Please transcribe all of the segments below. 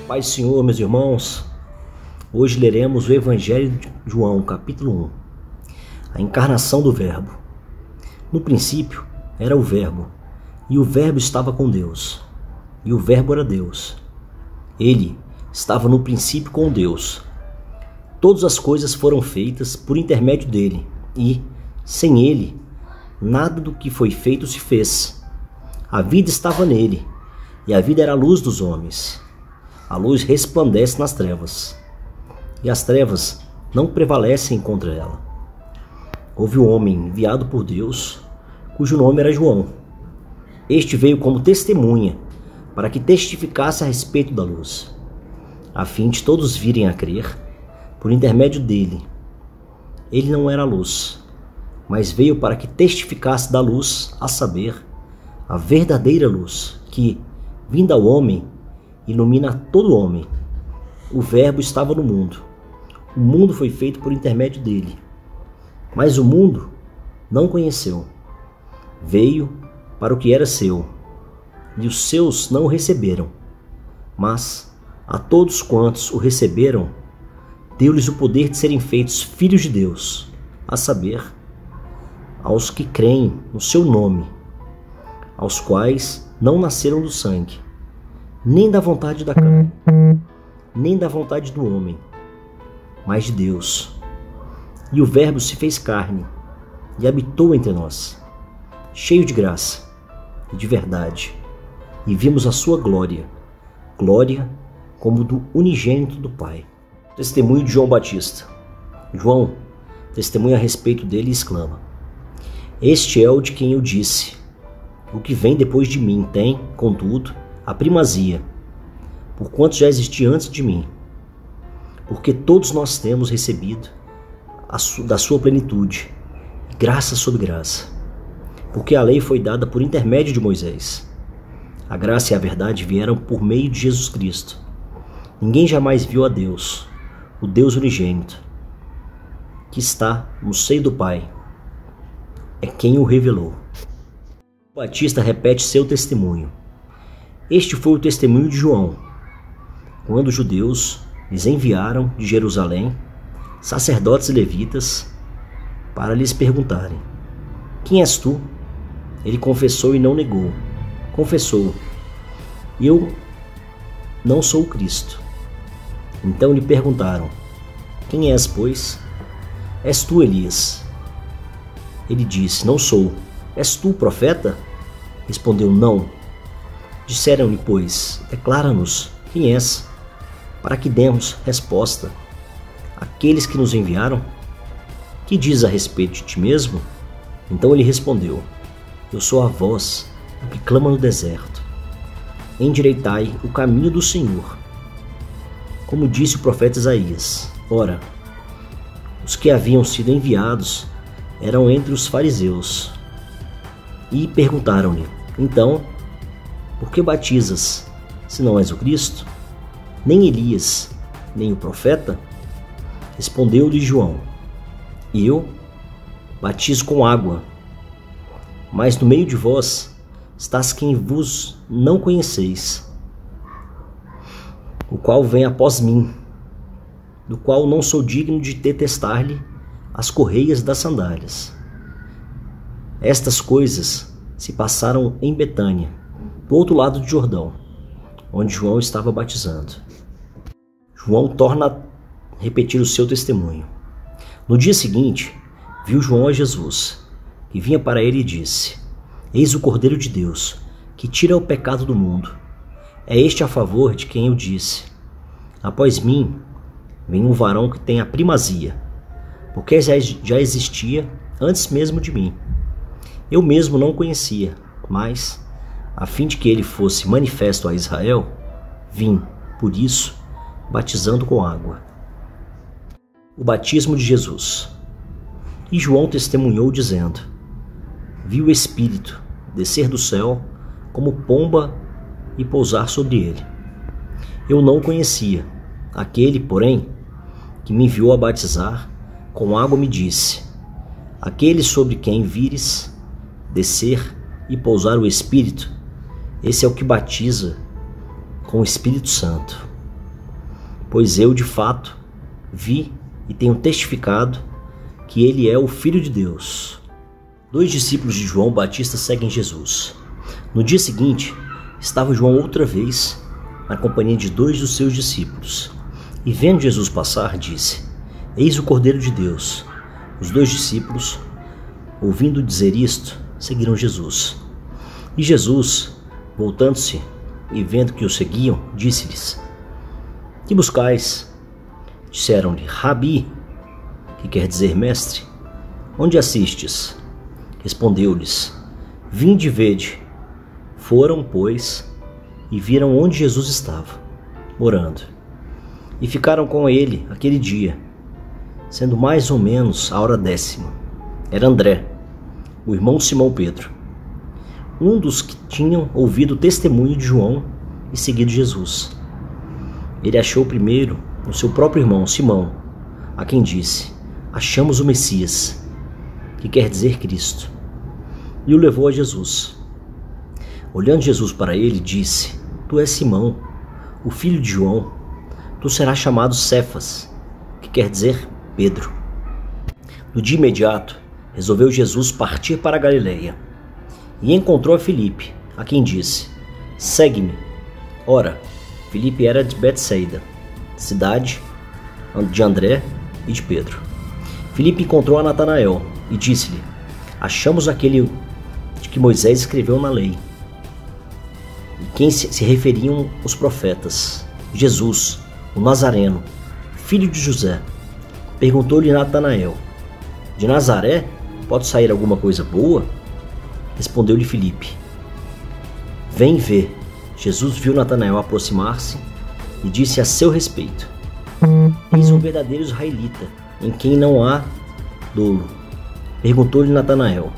Pai do Senhor, meus irmãos, hoje leremos o Evangelho de João, capítulo 1, a encarnação do Verbo. No princípio era o Verbo, e o Verbo estava com Deus, e o Verbo era Deus. Ele estava no princípio com Deus. Todas as coisas foram feitas por intermédio dele, e, sem ele, nada do que foi feito se fez. A vida estava nele, e a vida era a luz dos homens. A luz resplandece nas trevas, e as trevas não prevalecem contra ela. Houve um homem enviado por Deus, cujo nome era João. Este veio como testemunha, para que testificasse a respeito da luz, a fim de todos virem a crer por intermédio dele. Ele não era a luz, mas veio para que testificasse da luz, a saber, a verdadeira luz, que, vinda ao homem, ilumina todo homem. O Verbo estava no mundo. O mundo foi feito por intermédio dele, mas o mundo não conheceu. Veio para o que era seu, e os seus não o receberam. Mas a todos quantos o receberam, deu-lhes o poder de serem feitos filhos de Deus, a saber, aos que creem no seu nome, aos quais não nasceram do sangue, nem da vontade da carne, nem da vontade do homem, mas de Deus. E o Verbo se fez carne e habitou entre nós, cheio de graça e de verdade, e vimos a sua glória, glória como do unigênito do Pai. Testemunho de João Batista. João testemunha a respeito dele e exclama: Este é o de quem eu disse: o que vem depois de mim tem, contudo, a primazia, porquanto já existia antes de mim. Porque todos nós temos recebido da sua plenitude, graça sobre graça. Porque a lei foi dada por intermédio de Moisés. A graça e a verdade vieram por meio de Jesus Cristo. Ninguém jamais viu a Deus, o Deus unigênito, que está no seio do Pai. É quem o revelou. O Batista repete seu testemunho. Este foi o testemunho de João, quando os judeus lhes enviaram de Jerusalém sacerdotes e levitas para lhes perguntarem: Quem és tu? Ele confessou e não negou. Confessou: Eu não sou o Cristo. Então lhe perguntaram: Quem és, pois? És tu Elias? Ele disse: Não sou. És tu o profeta? Respondeu: Não. Disseram-lhe, pois, declara-nos quem és, para que demos resposta àqueles que nos enviaram. Que diz a respeito de ti mesmo? Então ele respondeu: Eu sou a voz do que clama no deserto. Endireitai o caminho do Senhor. Como disse o profeta Isaías. Ora, os que haviam sido enviados eram entre os fariseus. E perguntaram-lhe: Então, por que batizas, se não és o Cristo? Nem Elias, nem o profeta? Respondeu-lhe João: Eu batizo com água, mas no meio de vós estás quem vos não conheceis, o qual vem após mim, do qual não sou digno de detestar-lhe as correias das sandálias. Estas coisas se passaram em Betânia, do outro lado do Jordão, onde João estava batizando. João torna a repetir o seu testemunho. No dia seguinte, viu João a Jesus, que vinha para ele e disse: Eis o Cordeiro de Deus, que tira o pecado do mundo. É este a favor de quem eu disse: Após mim vem um varão que tem a primazia, porque já existia antes mesmo de mim. Eu mesmo não o conhecia, mas, a fim de que ele fosse manifesto a Israel, vim, por isso, batizando com água. O batismo de Jesus. E João testemunhou, dizendo: Vi o Espírito descer do céu como pomba e pousar sobre ele. Eu não o conhecia. Aquele, porém, que me enviou a batizar com água me disse: Aquele sobre quem vires descer e pousar o Espírito, esse é o que batiza com o Espírito Santo. pois eu de fato vi e tenho testificado que ele é o Filho de Deus. 2 discípulos de João Batista seguem Jesus. No dia seguinte, estava João outra vez na companhia de 2 dos seus discípulos, e vendo Jesus passar, disse: Eis o Cordeiro de Deus. Os 2 discípulos, ouvindo dizer isto, seguiram Jesus. E Jesus, voltando-se e vendo que o seguiam, disse-lhes: Que buscais? Disseram-lhe: Rabi, que quer dizer mestre, onde assistes? Respondeu-lhes: Vinde e vede. Foram, pois, e viram onde Jesus estava, orando. E ficaram com ele aquele dia, sendo mais ou menos a hora 10ª. Era André, o irmão de Simão Pedro, um dos que tinham ouvido o testemunho de João e seguido Jesus. Ele achou primeiro o seu próprio irmão, Simão, a quem disse: Achamos o Messias, que quer dizer Cristo, e o levou a Jesus. Olhando Jesus para ele, disse: Tu és Simão, o filho de João, tu serás chamado Cefas, que quer dizer Pedro. No dia imediato, resolveu Jesus partir para a Galileia, e encontrou a Filipe, a quem disse: Segue-me. Ora, Filipe era de Betsaida, cidade de André e de Pedro. Filipe encontrou a Natanael e disse-lhe: Achamos aquele de que Moisés escreveu na lei, e quem se referiam os profetas, Jesus, o Nazareno, filho de José. Perguntou-lhe Natanael: De Nazaré pode sair alguma coisa boa? Respondeu-lhe Filipe: Vem ver. Jesus viu Natanael aproximar-se e disse a seu respeito: Eis um verdadeiro israelita, em quem não há dolo. Perguntou-lhe Natanael: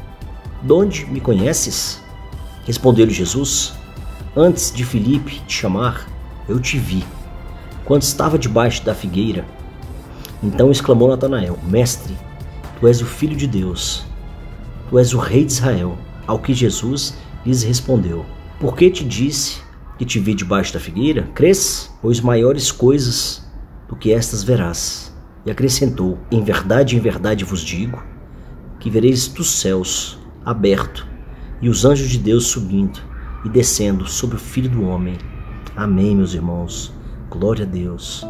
De onde me conheces? Respondeu-lhe Jesus: Antes de Filipe te chamar, eu te vi, quando estava debaixo da figueira. Então exclamou Natanael: Mestre, tu és o Filho de Deus, tu és o Rei de Israel. Ao que Jesus lhes respondeu: Por que te disse que te vi debaixo da figueira? Crês? Pois maiores coisas do que estas verás. E acrescentou: em verdade vos digo, que vereis dos céus aberto, e os anjos de Deus subindo e descendo sobre o Filho do Homem. Amém, meus irmãos. Glória a Deus.